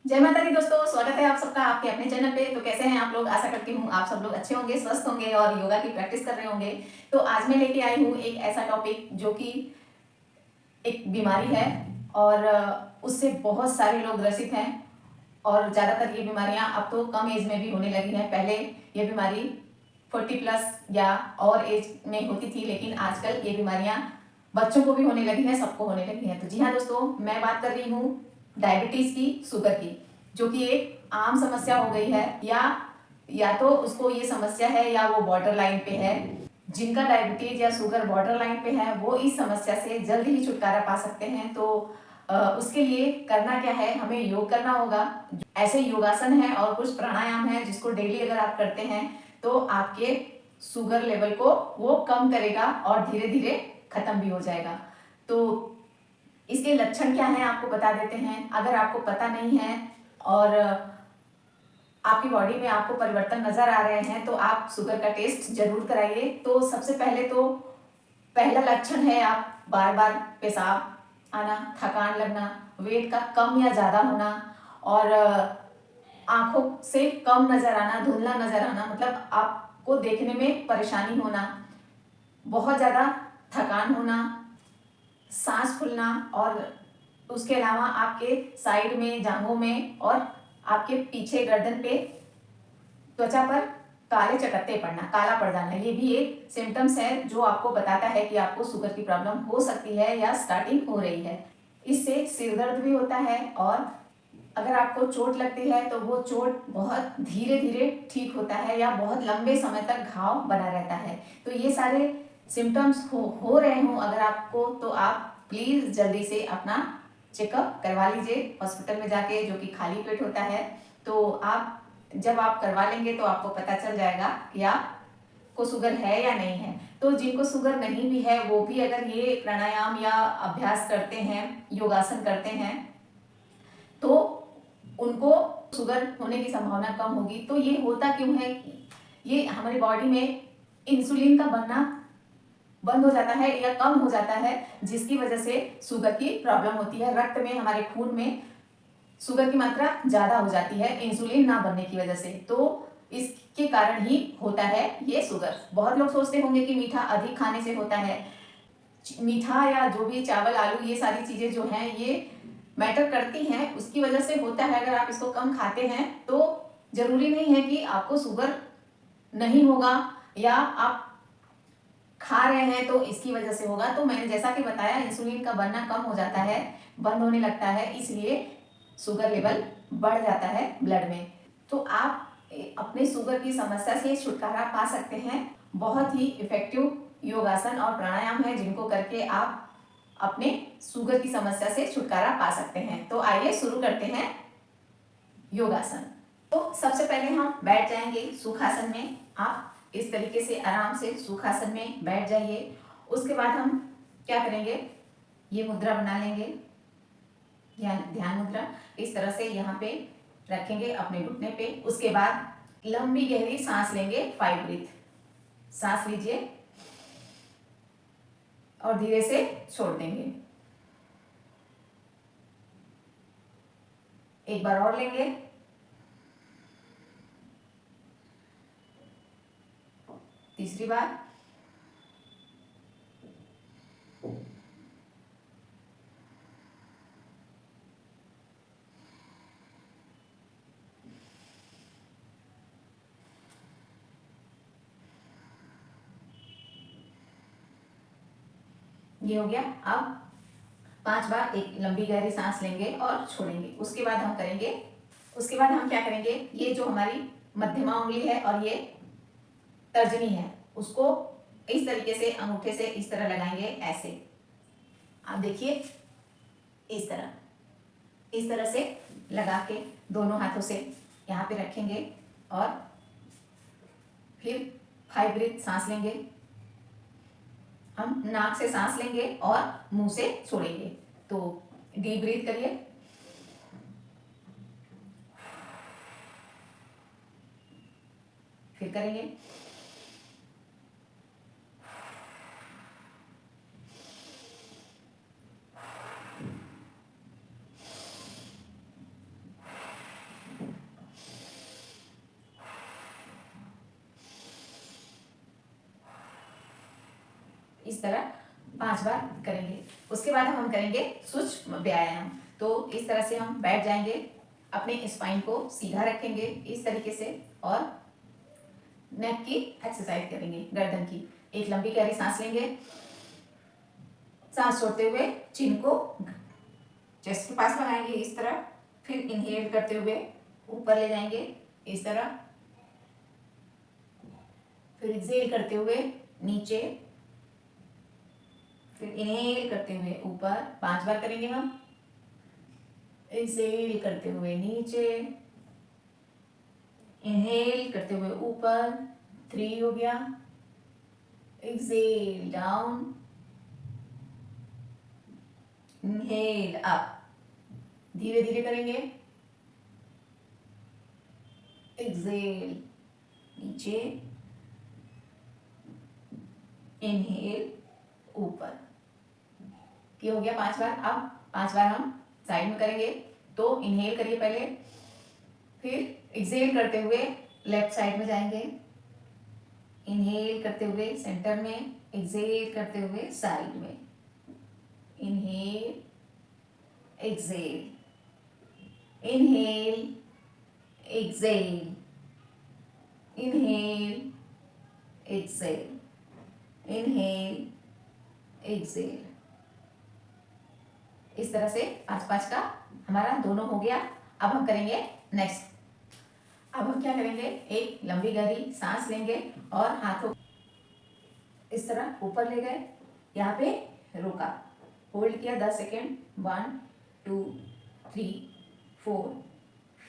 जय माता दी दोस्तों, स्वागत है आप सबका आपके अपने चैनल पे। तो कैसे हैं आप लोग? आशा करती हूँ आप सब लोग अच्छे होंगे, स्वस्थ होंगे और योगा की प्रैक्टिस कर रहे होंगे। तो आज मैं लेके आई हूँ एक ऐसा टॉपिक जो कि एक बीमारी है और उससे बहुत सारे लोग ग्रसित हैं और ज़्यादातर ये बीमारियां अब तो कम एज में भी होने लगी हैं। पहले ये बीमारी 40 प्लस या और एज में होती थी, लेकिन आजकल ये बीमारियां बच्चों को भी होने लगी हैं, सबको होने लगी हैं। तो जी हाँ दोस्तों, मैं बात कर रही हूँ डायबिटीज़ की, शुगर की, जो कि एक आम समस्या हो गई है। या तो उसको ये समस्या है या वो बॉर्डर लाइन पे है। जिनका डायबिटीज या शुगर बॉर्डर लाइन पे है वो इस समस्या से जल्द ही छुटकारा पा सकते हैं। तो उसके लिए करना क्या है, हमें योग करना होगा। ऐसे योगासन है और कुछ प्राणायाम है जिसको डेली अगर आप करते हैं तो आपके शुगर लेवल को वो कम करेगा और धीरे धीरे खत्म भी हो जाएगा। तो इसके लक्षण क्या हैं आपको बता देते हैं। अगर आपको पता नहीं है और आपकी बॉडी में आपको परिवर्तन नजर आ रहे हैं तो आप शुगर का टेस्ट जरूर कराइए। तो सबसे पहले तो पहला लक्षण है आप बार बार पेशाब आना, थकान लगना, वेट का कम या ज्यादा होना और आंखों से कम नजर आना, धुंधला नजर आना, मतलब आपको देखने में परेशानी होना, बहुत ज्यादा थकान होना, सांस फूलना और उसके अलावा आपके साइड में, जांघों में और आपके पीछे गर्दन पे त्वचा पर काले चकत्ते पड़ना, काला पड़ जाना, ये भी एक सिम्टम्स है जो आपको बताता है कि आपको शुगर की प्रॉब्लम हो सकती है या स्टार्टिंग हो रही है। इससे सिर दर्द भी होता है और अगर आपको चोट लगती है तो वो चोट बहुत धीरे धीरे ठीक होता है या बहुत लंबे समय तक घाव बना रहता है। तो ये सारे सिम्टम्स हो रहे हों अगर आपको, तो आप प्लीज़ जल्दी से अपना चेकअप करवा लीजिए हॉस्पिटल में जाके, जो कि खाली पेट होता है। तो आप जब आप करवा लेंगे तो आपको पता चल जाएगा कि आपको शुगर है या नहीं है। तो जिनको शुगर नहीं भी है वो भी अगर ये प्राणायाम या अभ्यास करते हैं, योगासन करते हैं, तो उनको शुगर होने की संभावना कम होगी। तो ये होता क्यों है? ये हमारी बॉडी में इंसुलिन का बनना बंद हो जाता है या कम हो जाता है, जिसकी वजह से शुगर की प्रॉब्लम होती है। रक्त में, हमारे खून में शुगर की मात्रा ज्यादा हो जाती है इंसुलिन ना बनने की वजह से। तो इसके कारण ही होता है ये शुगर। बहुत लोग सोचते होंगे कि मीठा अधिक खाने से होता है। मीठा या जो भी चावल, आलू, ये सारी चीजें जो हैं ये मैटर करती हैं, उसकी वजह से होता है। अगर आप इसको कम खाते हैं तो जरूरी नहीं है कि आपको शुगर नहीं होगा या आप खा रहे हैं तो इसकी वजह से होगा। तो मैंने जैसा कि बताया, इंसुलिन का बनना कम हो जाता है, बंद होने लगता है, इसलिए शुगर लेवल बढ़ जाता है ब्लड में। तो आप अपने शुगर की समस्या से छुटकारा पा सकते हैं। बहुत ही इफेक्टिव योगासन और प्राणायाम है जिनको करके आप अपने शुगर की समस्या से छुटकारा पा सकते हैं। तो आइए शुरू करते हैं योगासन। तो सबसे पहले हम बैठ जाएंगे सुखासन में। आप इस तरीके से आराम से सुखासन में बैठ जाइए। उसके बाद हम क्या करेंगे, ये मुद्रा बना लेंगे, ध्यान मुद्रा। इस तरह से यहाँ पे रखेंगे अपने घुटने पे। उसके बाद लंबी गहरी सांस लेंगे, 5 ब्रीथ। सांस लीजिए और धीरे से छोड़ देंगे। एक बार और लेंगे, तीसरी बार, ये हो गया। अब 5 बार एक लंबी गहरी सांस लेंगे और छोड़ेंगे। उसके बाद हम क्या करेंगे, ये जो हमारी मध्यमा उंगली है और ये तर्जनी है, उसको इस तरीके से अंगूठे से इस तरह लगाएंगे, ऐसे। आप देखिए, इस तरह से लगा के दोनों हाथों से यहाँ पे रखेंगे और फिर 5 ब्रीथ सांस लेंगे। हम नाक से सांस लेंगे और मुंह से छोड़ेंगे। तो डीप ब्रीथ करिए, फिर करेंगे, इस तरह 5 बार करेंगे। उसके बाद हम करेंगे सूक्ष्म व्यायाम। तो इस तरह से हम बैठ जाएंगे, अपने स्पाइन को सीधा रखेंगे इस तरीके से और नेक की एक्सरसाइज करेंगे, गर्दन की। एक लंबी गहरी सांस लेंगे, सांस छोड़ते हुए चिन को चेस्ट के पास लगाएंगे इस तरह, फिर इनहेल करते हुए ऊपर ले जाएंगे इस तरह, फिर एक्सहेल करते हुए नीचे, फिर इनहेल करते हुए ऊपर। 5 बार करेंगे हम। एक्सहेल करते हुए नीचे, इनहेल करते हुए ऊपर, 3 हो गया। Exhale down, inhale up. धीरे धीरे करेंगे। एक्सहेल नीचे, इनहेल ऊपर। ये हो गया 5 बार। अब 5 बार हम साइड में करेंगे। तो इनहेल करिए पहले, फिर एक्सहेल करते हुए लेफ्ट साइड में जाएंगे, इनहेल करते हुए सेंटर में, एक्सहेल करते हुए साइड में, inhale exhale, inhale exhale, inhale exhale, inhale exhale. इस तरह से 5-5 का हमारा दोनों हो गया। अब हम करेंगे नेक्स्ट। अब हम क्या करेंगे, एक लंबी गहरी सांस लेंगे और हाथों इस तरह ऊपर ले गए, यहाँ पे रोका, होल्ड किया 10 सेकेंड। 1 2 3 4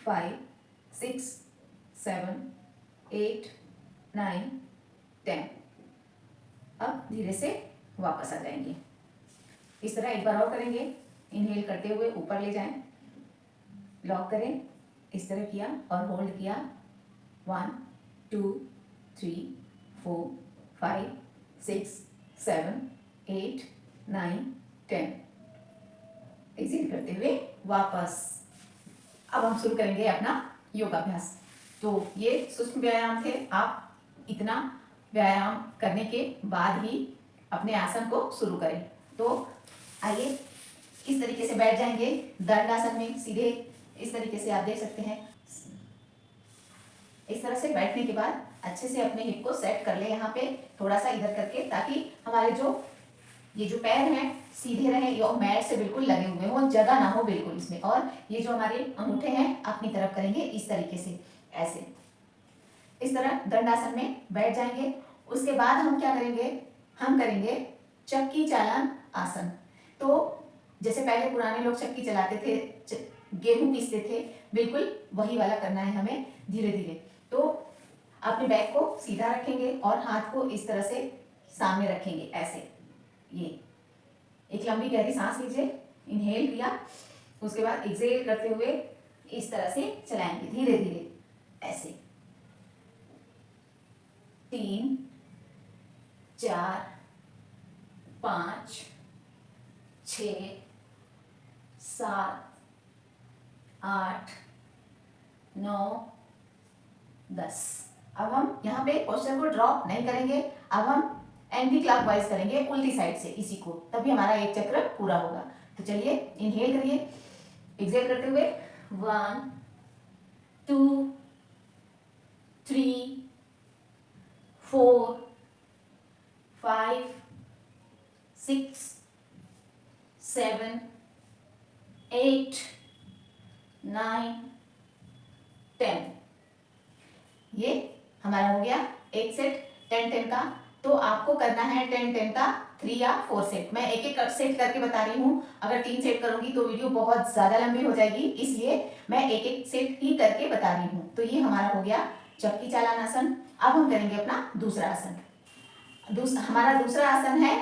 5 6 7 8 9 10। अब धीरे से वापस आ जाएंगे। इस तरह एक बार और करेंगे। इनहेल करते हुए ऊपर ले जाएं, लॉक करें, इस तरह किया और होल्ड किया। 1 2 3 4 5 6 7 8 9 10। एक्सहेल करते हुए वापस। अब हम शुरू करेंगे अपना योगाभ्यास। तो ये सूक्ष्म व्यायाम थे। आप इतना व्यायाम करने के बाद ही अपने आसन को शुरू करें। तो आइए इस तरीके से बैठ जाएंगे दंडासन में, सीधे इस तरीके से आप देख सकते हैं। इस तरह से बैठने के बाद अच्छे से अपने हिप को सेट कर ले, यहाँ पे थोड़ा सा इधर करके, ताकि हमारे ये जो पैर हैं सीधे रहे और मैट से बिल्कुल लगे हुए हो, जगह ना हो बिल्कुल इसमें। और ये जो हमारे अंगूठे हैं अपनी तरफ करेंगे इस तरीके से, ऐसे इस तरह दंडासन में बैठ जाएंगे। उसके बाद हम क्या करेंगे, हम करेंगे चक्की चालन आसन। तो जैसे पहले पुराने लोग चक्की चलाते थे, गेहूं पीसते थे, बिल्कुल वही वाला करना है हमें धीरे धीरे। तो अपने बैक को सीधा रखेंगे और हाथ को इस तरह से सामने रखेंगे ऐसे। ये एक लंबी गहरी सांस लीजिए, इनहेल किया, उसके बाद एक्सहेल करते हुए इस तरह से चलाएंगे धीरे धीरे ऐसे। 3 4 5 6 7 8 9 10। अब हम यहाँ पे पोस्चर को ड्रॉप नहीं करेंगे। अब हम एंटी क्लॉकवाइज करेंगे, उल्टी साइड से इसी को, तभी हमारा एक चक्र पूरा होगा। तो चलिए इनहेल करिए, एक्सहेल करते हुए 1 2 3 4 5 6 7 8 9 10। ये हमारा हो गया एक सेट 10-10 का। तो आपको करना है 10-10 का 3 या 4 सेट। मैं एक एक सेट करके बता रही हूँ। अगर 3 सेट करूंगी तो वीडियो बहुत ज्यादा लंबी हो जाएगी, इसलिए मैं एक एक सेट ही करके बता रही हूँ। तो ये हमारा हो गया चक्की चालन आसन। अब हम करेंगे अपना दूसरा आसन। हमारा दूसरा आसन है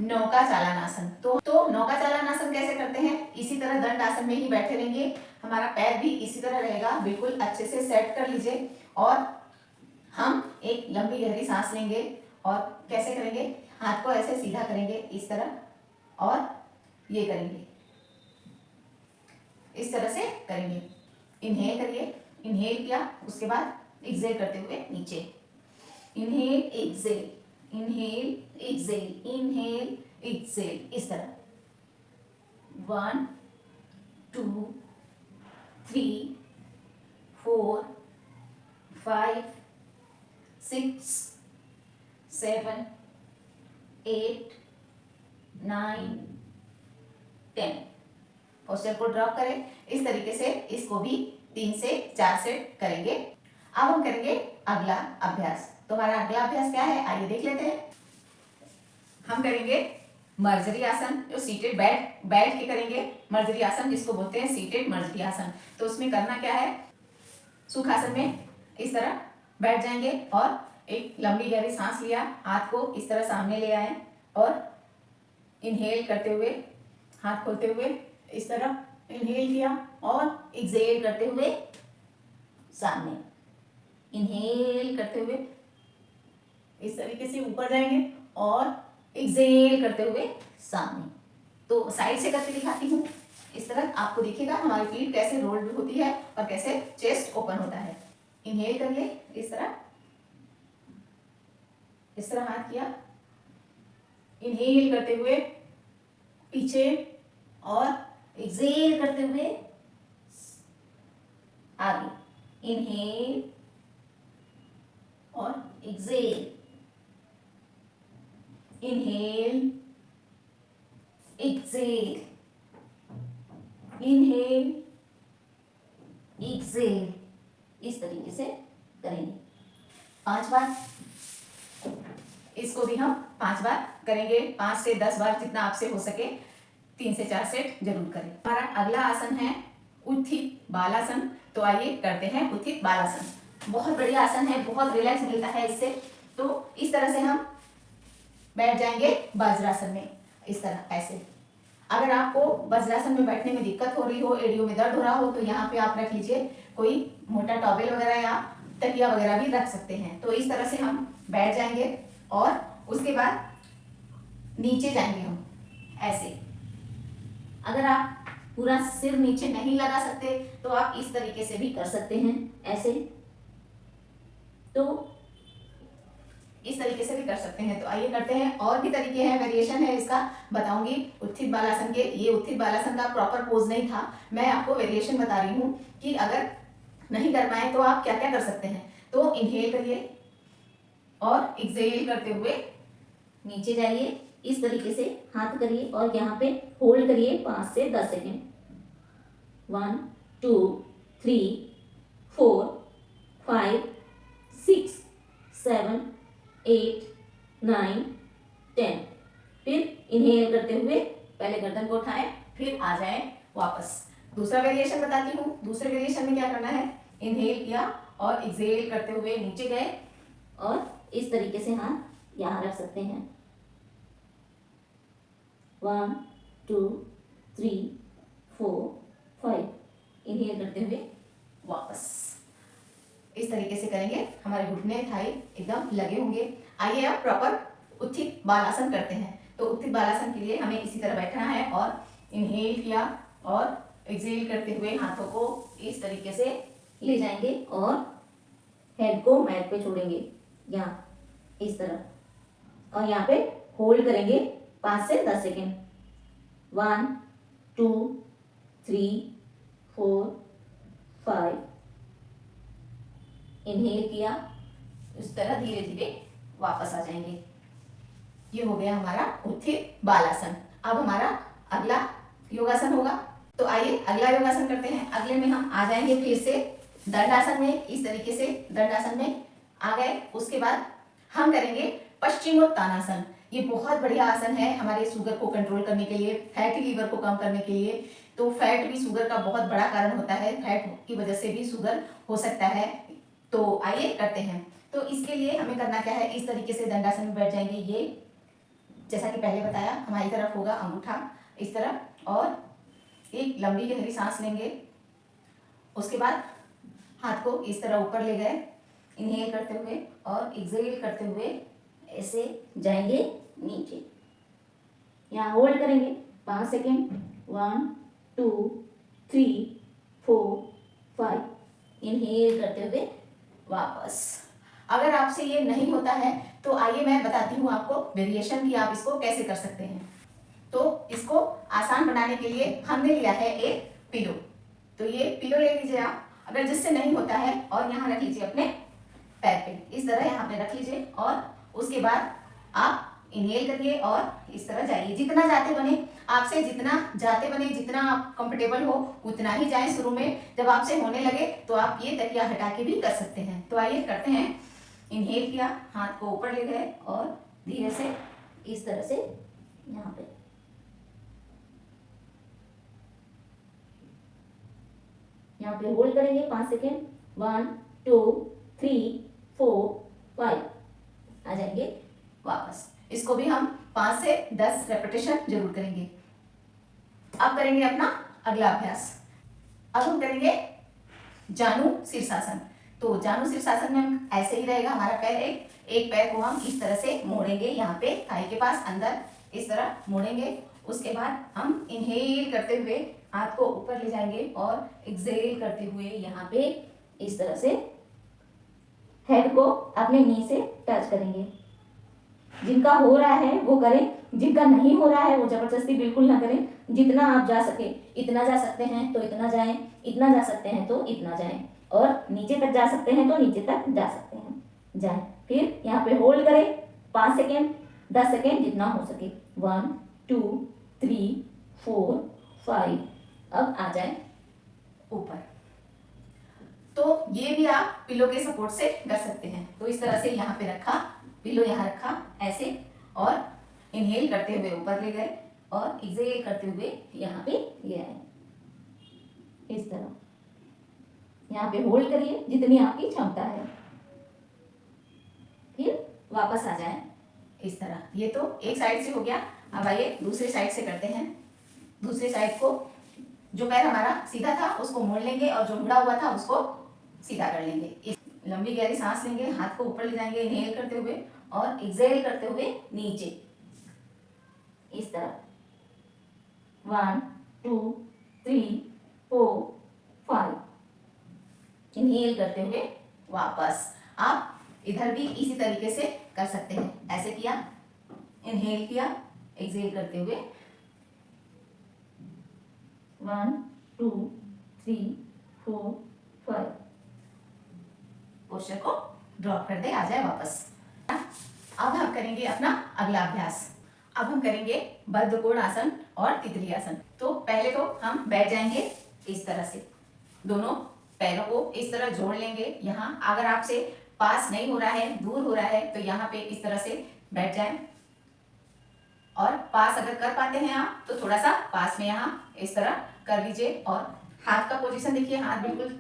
नौका चालन आसन। तो नौका चालन आसन कैसे करते हैं, इसी तरह दंड आसन में ही बैठे रहेंगे। हमारा पैर भी इसी तरह रहेगा, बिल्कुल अच्छे से सेट कर लीजिए। और हम एक लंबी गहरी सांस लेंगे और कैसे करेंगे, हाथ को ऐसे सीधा करेंगे इस तरह और ये करेंगे, इस तरह से करेंगे। इनहेल करिए, इनहेल किया, उसके बाद एक्सहेल करते हुए नीचे, inhale exhale, inhale exhale, inhale exhale, इस तरह 1 2 3 4 5 6 7 8 9 10। पोस्टर को ड्रॉप करें। इस तरीके से इसको भी 3 से 4 सेट करेंगे। अब हम करेंगे अगला अभ्यास। तो हमारा अगला अभ्यास क्या है, आइए देख लेते हैं। हम करेंगे मर्जरी आसन, जो सीटेड बैठ के करेंगे। मर्जरी आसन जिसको बोलते हैं सीटेड मर्जरी आसन। तो उसमें करना क्या है, सुखासन में इस तरह बैठ जाएंगे और एक लंबी गहरी सांस लिया, हाथ को इस तरह सामने ले आए और इनहेल करते हुए हाथ खोलते हुए इस तरह इनहेल किया और एक्सहेल करते हुए सामने, इनहेल करते हुए इस तरीके से ऊपर जाएंगे और एक्सहेल करते हुए सामने। तो साइड से करके दिखाती हूँ। इस तरह आपको दिखेगा हमारी पीठ कैसे रोल्ड होती है और कैसे चेस्ट ओपन होता है। इनहेल करिए, इस तरह हाथ किया, इनहेल करते हुए पीछे और एक्सहेल करते हुए आगे, इनहेल और exhale, inhale exhale, inhale exhale, इस तरीके से करेंगे 5 बार। इसको भी हम 5 बार करेंगे, 5 से 10 बार जितना आपसे हो सके। 3 से 4 सेट जरूर करें। हमारा अगला आसन है उत्थित बालासन। तो आइए करते हैं उत्थित बालासन। बहुत बढ़िया आसन है, बहुत रिलैक्स मिलता है इससे। तो इस तरह से हम बैठ जाएंगे वज्रासन में, इस तरह ऐसे। अगर आपको वज्रासन में बैठने में दिक्कत हो रही हो, एड़ियों में दर्द हो रहा हो, तो यहाँ पे आप रख लीजिए कोई मोटा टॉवेल वगैरह या तकिया वगैरह भी रख सकते हैं। तो इस तरह से हम बैठ जाएंगे और उसके बाद नीचे जाएंगे हम ऐसे। अगर आप पूरा सिर नीचे नहीं लगा सकते तो आप इस तरीके से भी कर सकते हैं ऐसे। तो इस तरीके से भी कर सकते हैं। तो आइए करते हैं। और भी तरीके हैं, वेरिएशन है इसका, बताऊंगी उत्थित बालासन के। ये उत्थित बालासन का प्रॉपर पोज नहीं था, मैं आपको वेरिएशन बता रही हूँ कि अगर नहीं कर पाए तो आप क्या क्या कर सकते हैं। तो इनहेल करिए और एक्सहेल करते हुए नीचे जाइए, इस तरीके से हाथ करिए और यहाँ पे होल्ड करिए 5 से 10 सेकेंड। 1 2 3 4 5 6 7 8 9 10। फिर इनहेल करते हुए पहले गर्दन को उठाएं, फिर आ जाएं वापस। दूसरा वेरिएशन बताती हूँ। दूसरे वेरिएशन में क्या करना है, इनहेल किया और एक्सहेल करते हुए नीचे गए और इस तरीके से हाथ यहाँ रख सकते हैं। 1 2 3 4 5। इनहेल करते हुए वापस, इस तरीके से करेंगे। हमारे घुटने थाई एकदम लगे होंगे। आइए अब प्रॉपर उत्थित बालासन करते हैं। तो उत्थित बालासन के लिए हमें इसी तरह बैठना है और इनहेल किया और एक्सहेल करते हुए हाथों को इस तरीके से ले जाएंगे और हेड को मैट पे छोड़ेंगे यहाँ इस तरह, और यहाँ पे होल्ड करेंगे 5 से 10 सेकेंड। 1 2 3 4 5। इनहेल किया, इस तरह धीरे धीरे वापस आ जाएंगे। ये हो गया हमारा उत्थित बालासन। अब हमारा अगला योगासन होगा। तो आइए अगला योगासन करते हैं। अगले में हम आ जाएंगे फिर से दंडासन में। इस तरीके से दंडासन में आ गए। उसके बाद हम करेंगे पश्चिमोत्तानासन। ये बहुत बढ़िया आसन है हमारे शुगर को कंट्रोल करने के लिए, फैटी लीवर को कम करने के लिए। तो फैट भी शुगर का बहुत बड़ा कारण होता है, फैट की वजह से भी शुगर हो सकता है। तो आइए करते हैं। तो इसके लिए हमें करना क्या है, इस तरीके से दंडासन में बैठ जाएंगे। ये जैसा कि पहले बताया हमारी तरफ होगा अंगूठा इस तरह, और एक लंबी गहरी सांस लेंगे। उसके बाद हाथ को इस तरह ऊपर ले गए, इनहेल करते हुए और एक्सहेल करते हुए ऐसे जाएंगे नीचे। यहाँ होल्ड करेंगे 5 सेकेंड। 1 2 3 4 5। इनहेल करते हुए वापस। अगर आपसे ये नहीं होता है तो आइए मैं बताती हूँ आपको वेरिएशन कि आप इसको कैसे कर सकते हैं। तो इसको आसान बनाने के लिए हमने लिया है एक पिलो। तो ये पिलो ले लीजिए आप, अगर जिससे नहीं होता है, और यहाँ रख लीजिए अपने पैर पे, इस तरह यहाँ पे रख लीजिए। और उसके बाद आप इनहेल करिए और इस तरह जाइए, जितना जाते बने आपसे, जितना जाते बने, जितना आप कंफर्टेबल हो उतना ही जाएं। शुरू में जब आपसे होने लगे तो आप ये तकिया हटा के भी कर सकते हैं। तो आइए करते हैं। इनहेल किया, हाथ को ऊपर ले गए और धीरे से इस तरह से यहाँ पे होल्ड करेंगे 5 सेकेंड। 1 2 3 4 5, आ जाएंगे वापस। इसको भी हम 5 से 10 रेपिटेशन जरूर करेंगे। अब करेंगे अपना अगला अभ्यास। अब हम करेंगे जानु शीर्षासन। तो जानु शीर्षासन में हम ऐसे ही रहेगा हमारा पैर, एक पैर को हम इस तरह से मोड़ेंगे, यहाँ पे थाई के पास अंदर इस तरह मोड़ेंगे। उसके बाद हम इनहेल करते हुए हाथ को ऊपर ले जाएंगे और एक्सहेल करते हुए यहाँ पे इस तरह से हेड को अपने नी से टच करेंगे। जिनका हो रहा है वो करें, जिनका नहीं हो रहा है वो जबरदस्ती बिल्कुल ना करें। जितना आप जा सके, इतना जा सकते हैं तो इतना जाएं, इतना जा सकते हैं तो इतना जाएं, और नीचे तक जा सकते हैं तो नीचे तक जा सकते हैं, जाएं। फिर यहाँ पे होल्ड करें 5 सेकेंड, 10 सेकेंड, जितना हो सके। 1 2 3 4 5। अब आ जाए ऊपर। तो ये भी आप पिलो के सपोर्ट से कर सकते हैं। तो इस तरह से यहाँ पे रखा, पिलो यहाँ रखा ऐसे, और इनहेल करते हुए ऊपर ले गए और एक्सहेल करते हुए यहाँ पे ले आए, इस तरह। यहाँ पे होल्ड करिए जितनी आपकी क्षमता है, फिर वापस आ जाए इस तरह। ये तो एक साइड से हो गया। अब आइए दूसरे साइड से करते हैं। दूसरे साइड को, जो पैर हमारा सीधा था उसको मोड़ लेंगे और जो मुड़ा हुआ था उसको सीधा कर लेंगे। इस लंबी गहरी सांस लेंगे, हाथ को ऊपर ले जाएंगे इनहेल करते हुए और एक्सहेल करते हुए नीचे, इस तरह। 1 2 3 4 5, इनहेल करते हुए वापस। आप इधर भी इसी तरीके से कर सकते हैं। ऐसे किया, इनहेल किया, एक्सहेल करते हुए 1 2 3 4 5, पोस्चर को ड्रॉप कर दे, आ जाए वापस। अब हम करेंगे अपना अगला अभ्यास। अब हम करेंगे बद्धकोण आसन और तितली आसन। तो पहले तो हम बैठ जाएंगे इस तरह से, दोनों पैरों को इस तरह जोड़ लेंगे। यहाँ अगर आपसे पास नहीं हो रहा है, दूर हो रहा है, तो यहाँ पे इस तरह से बैठ जाएं। और पास अगर कर पाते हैं आप तो थोड़ा सा पास में यहाँ इस तरह कर लीजिए। और हाथ का पोजीशन देखिए, हाथ बिल्कुल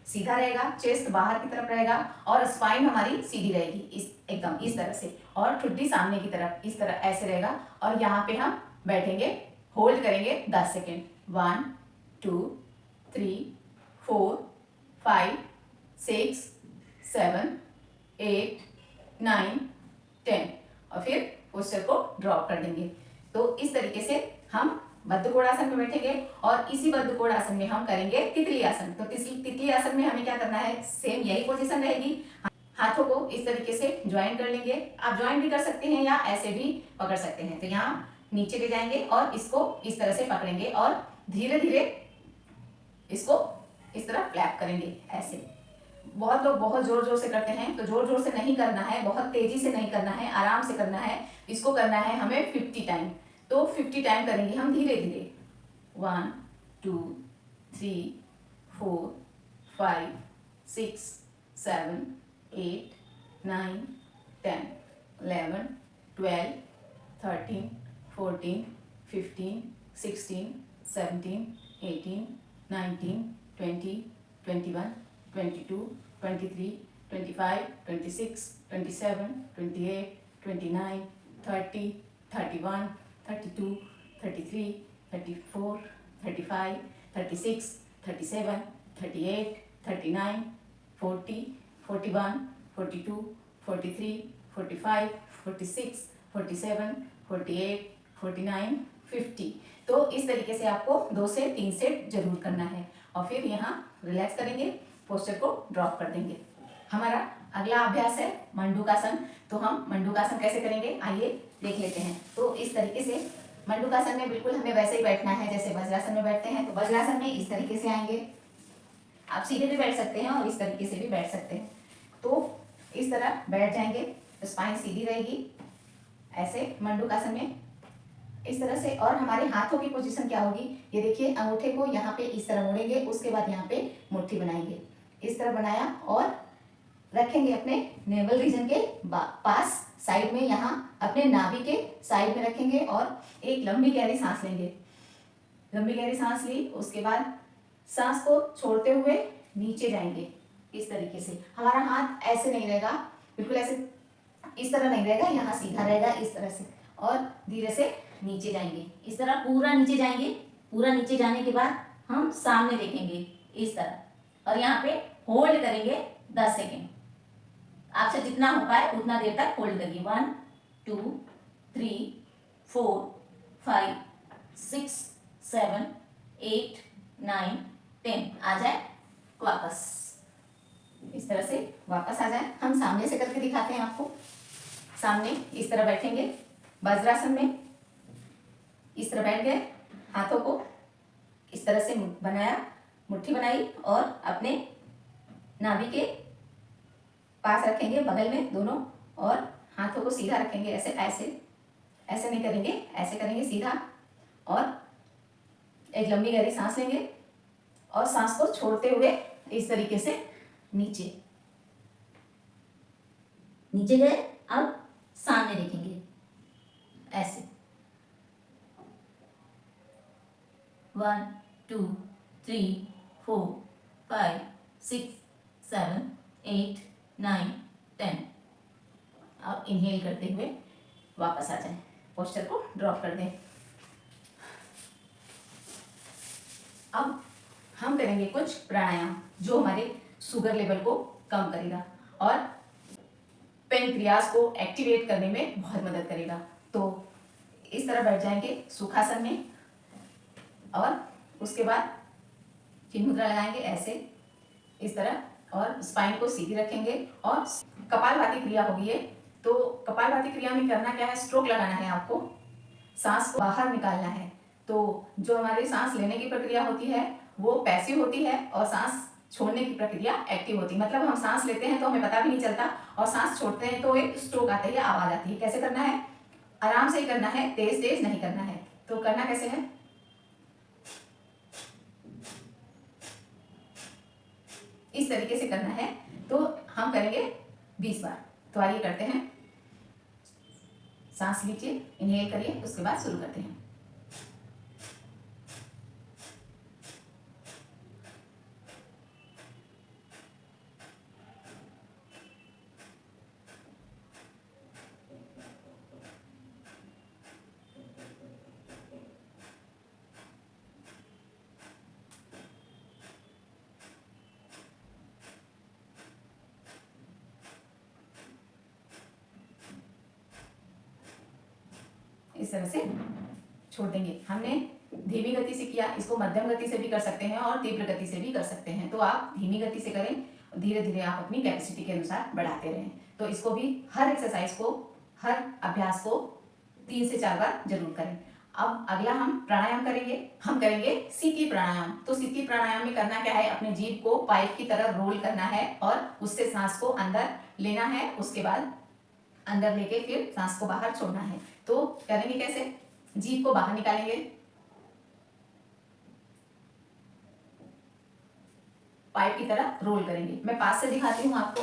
सीधा रहेगा, चेस्ट बाहर की तरफ रहेगा और स्पाइन हमारी सीधी रहेगी, इस एकदम इस तरह से। और ठुड्डी सामने की तरफ इस तरह ऐसे रहेगा। और यहाँ पे हम बैठेंगे, होल्ड करेंगे 10 सेकेंड। 1 2 3 4 5 6 7 8 9 10, और फिर पोस्चर को ड्रॉप कर देंगे। तो इस तरीके से हम बद्धकोणासन में बैठेंगे। और इसी बद्धकोणासन में हम करेंगे तितली आसन। तो तितली आसन में हमें क्या करना है, सेम यही पोजीशन रहेगी। हाथों को इस तरीके से ज्वाइन कर लेंगे। आप ज्वाइन भी कर सकते हैं या ऐसे भी पकड़ सकते हैं। तो यहाँ नीचे ले जाएंगे और इसको इस तरह से पकड़ेंगे और धीरे धीरे इसको इस तरह फ्लैप करेंगे ऐसे। बहुत लोग बहुत जोर जोर से करते हैं, तो जोर जोर से नहीं करना है, बहुत तेजी से नहीं करना है, आराम से करना है। इसको करना है हमें 50 टाइम। तो 50 टाइम करेंगे हम धीरे धीरे। 1 2 3 4 5 6 7 8 9 10 11 12 13 14 15 16 17 18 19 20 21 22 23 25 26 27 28 29 30 31 32 33 34 35 36 37 38 39 40 41 42 43 45 46 47 48 49 50। तो इस तरीके से आपको 2 से 3 सेट जरूर करना है। और फिर यहाँ रिलैक्स करेंगे, पोस्चर को ड्रॉप कर देंगे। हमारा अगला अभ्यास है मंडूकासन। तो हम मंडूकासन कैसे करेंगे आइए देख लेते हैं। तो इस तरीके से मंडूकासन में बिल्कुल हमें वैसे ही बैठना है जैसे वज्रासन में बैठते हैं। तो वज्रासन में इस तरीके से आएंगे, आप सीधे भी बैठ सकते हैं और इस तरीके से भी बैठ सकते हैं। तो इस तरह बैठ जाएंगे, स्पाइन सीधी रहेगी ऐसे मंडूकासन में इस तरह से। और हमारे हाथों की पोजीशन क्या होगी, ये देखिए अंगूठे को यहाँ पे इस तरह मोड़ेंगे, उसके बाद यहाँ पे मुट्ठी बनाएंगे, इस तरह बनाया और रखेंगे अपने नेवल रीजन के पास साइड में, यहाँ अपने नाभि के साइड में रखेंगे और एक लंबी गहरी सांस लेंगे। लंबी गहरी सांस ली, उसके बाद सांस को छोड़ते हुए नीचे जाएंगे इस तरीके से। हमारा हाथ ऐसे नहीं रहेगा, बिल्कुल ऐसे इस तरह नहीं रहेगा, यहाँ सीधा रहेगा इस तरह से। और धीरे से नीचे जाएंगे, इस तरह पूरा नीचे जाएंगे। पूरा नीचे जाने के बाद हम सामने देखेंगे इस तरह और यहाँ पे होल्ड करेंगे 10 सेकेंड। आपसे जितना हो पाए उतना देर तक होल्ड करिए। 1 2 3 4 5 6 7 8 9 10 आ जाए वापस, इस तरह से वापस आ जाए। हम सामने से करके दिखाते हैं आपको। सामने इस तरह बैठेंगे वज्रासन में, इस तरह बैठ गए, हाथों को इस तरह से बनाया, मुट्ठी बनाई और अपने नाभि के पास रखेंगे बगल में दोनों, और हाथों को सीधा रखेंगे ऐसे ऐसे ऐसे नहीं करेंगे, ऐसे करेंगे सीधा। और एक लंबी गहरी सांस लेंगे और सांस को छोड़ते हुए इस तरीके से नीचे नीचे गए। अब सामने देखेंगे ऐसे 1 2 3 4 5 6 7 8 9 10। अब इनहेल करते हुए वापस आ जाएं, पोस्चर को ड्रॉप कर दें। अब हम करेंगे कुछ प्राणायाम जो हमारे शुगर लेवल को कम करेगा और पेनक्रियास को एक्टिवेट करने में बहुत मदद करेगा। तो इस तरह बैठ जाएंगे सुखासन में और उसके बाद चिन्ह मुद्रा लगाएंगे ऐसे इस तरह और स्पाइन को सीधी रखेंगे और कपालभाति क्रिया होगी ये। तो कपालभाति क्रिया में करना क्या है, स्ट्रोक लगाना है आपको, सांस को बाहर निकालना है। तो जो हमारी सांस लेने की प्रक्रिया होती है वो पैसिव होती है और सांस छोड़ने की प्रक्रिया एक्टिव होती है। मतलब हम सांस लेते हैं तो हमें पता भी नहीं चलता और सांस छोड़ते हैं तो एक स्ट्रोक आता है, आवाज आती है। कैसे करना है, आराम से ही करना है, तेज तेज नहीं करना है। तो करना कैसे है, इस तरीके से करना है। तो हम करेंगे 20 बार। तो आइए करते हैं। सांस लीजिए, इनहेल करिए, उसके बाद शुरू करते हैं। इस तरह से छोड़ देंगे। हमने धीमी गति से किया, इसको मध्यम गति से भी कर सकते हैं और तीव्र गति से भी कर सकते हैं। तो आप धीमी गति से करें, धीरे धीरे आप अपनी कैपेसिटी के अनुसार बढ़ाते रहें। तो इसको भी हर एक्सरसाइज को, हर अभ्यास को 3 से 4 बार जरूर करें। अब अगला हम प्राणायाम करेंगे। हम करेंगे सीती प्राणायाम। तो सीती प्राणायाम में करना क्या है, अपने जीभ को पाइप की तरह रोल करना है और उससे सांस को अंदर लेना है, उसके बाद अंदर लेके फिर सांस को बाहर छोड़ना है। तो करेंगे कैसे, जीभ को बाहर निकालेंगे, पाइप की तरह रोल करेंगे। मैं पास से दिखाती हूँ आपको।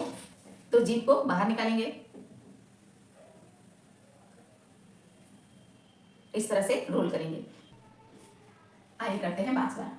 तो जीभ को बाहर निकालेंगे, इस तरह से रोल करेंगे। आइए करते हैं 5 बार।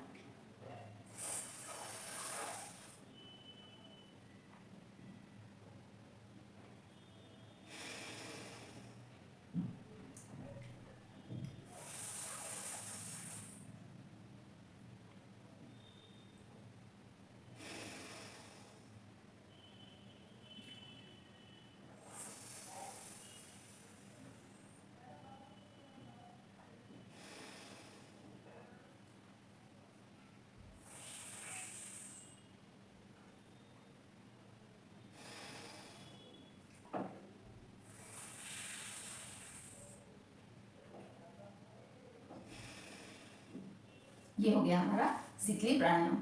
ये हो गया हमारा शीतली प्राणायाम।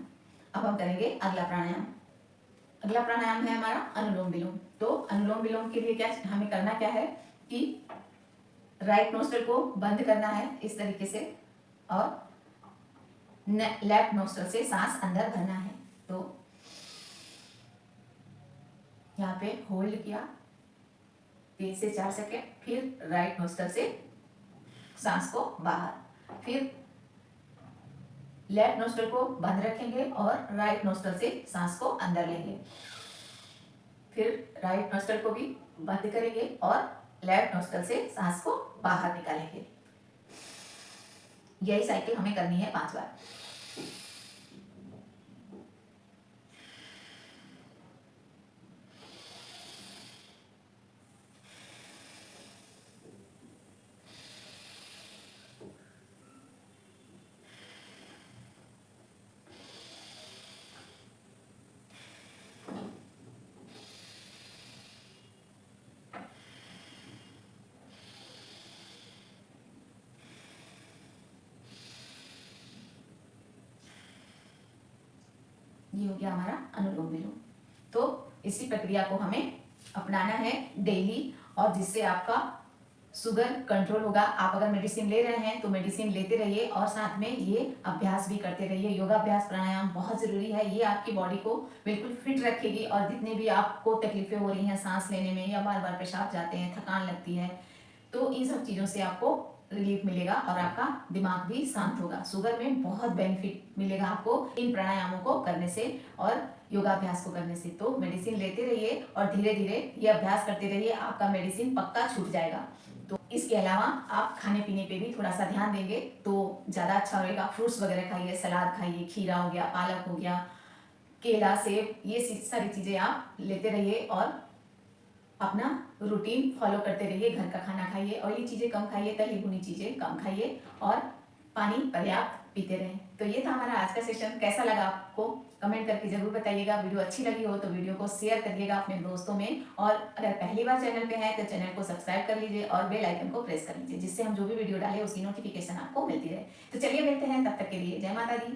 अब हम करेंगे अगला प्राणायाम। अगला प्राणायाम है हमारा अनुलोम विलोम। तो अनुलोम विलोम के लिए क्या हमें करना क्या है कि राइट नोस्ट्रल को बंद करना है इस तरीके से और लेफ्ट नोस्ट्रल से सांस अंदर भरना है। तो यहाँ पे होल्ड किया 3 से 4 सेकेंड, फिर राइट नोस्ट्रल से सांस को बाहर, फिर लेफ्ट नोस्ट्रल को बंद रखेंगे और राइट नोस्ट्रल से सांस को अंदर लेंगे, फिर राइट नोस्ट्रल को भी बंद करेंगे और लेफ्ट नोस्ट्रल से सांस को बाहर निकालेंगे। यही साइकिल हमें करनी है 5 बार। ये हो गया हमारा अनुलोम विलोम। तो इसी प्रक्रिया को हमें अपनाना है डेली, और जिससे आपका शुगर कंट्रोल होगा। आप अगर मेडिसिन ले रहे हैं तो मेडिसिन लेते रहिए और साथ में ये अभ्यास भी करते रहिए। योगाभ्यास प्राणायाम बहुत ज़रूरी है, ये आपकी बॉडी को बिल्कुल फिट रखेगी। और जितने भी आपको तकलीफें हो रही हैं सांस लेने में या बार बार पेशाब जाते हैं, थकान लगती है, तो इन सब चीज़ों से आपको रिलीफ मिलेगा और आपका दिमाग भी शांत होगा। शुगर में बहुत बेनिफिट मिलेगा आपको इन प्राणायामों को करने से और योगाभ्यास को करने से। तो मेडिसिन लेते रहिए और धीरे धीरे ये अभ्यास करते रहिए, आपका मेडिसिन पक्का छूट जाएगा। तो इसके अलावा आप खाने पीने पे भी थोड़ा सा ध्यान देंगे तो ज़्यादा अच्छा रहेगा। फ्रूट्स वगैरह खाइए, सलाद खाइए, खीरा हो गया, पालक हो गया, केला, सेब, ये सारी चीज़ें आप लेते रहिए और अपना रूटीन फॉलो करते रहिए। घर का खाना खाइए, ऑयली चीज़ें कम खाइए, तली भुनी चीज़ें कम खाइए और पानी पर्याप्त पीते रहें। तो ये था हमारा आज का सेशन। कैसा लगा आपको कमेंट करके ज़रूर बताइएगा। वीडियो अच्छी लगी हो तो वीडियो को शेयर करिएगा अपने दोस्तों में, और अगर पहली बार चैनल पे हैं तो चैनल को सब्सक्राइब कर लीजिए और बेल आइकन को प्रेस कर लीजिए, जिससे हम जो भी वीडियो डालें उसकी नोटिफिकेशन आपको मिलती रहे। तो चलिए मिलते हैं, तब तक के लिए जय माता दी।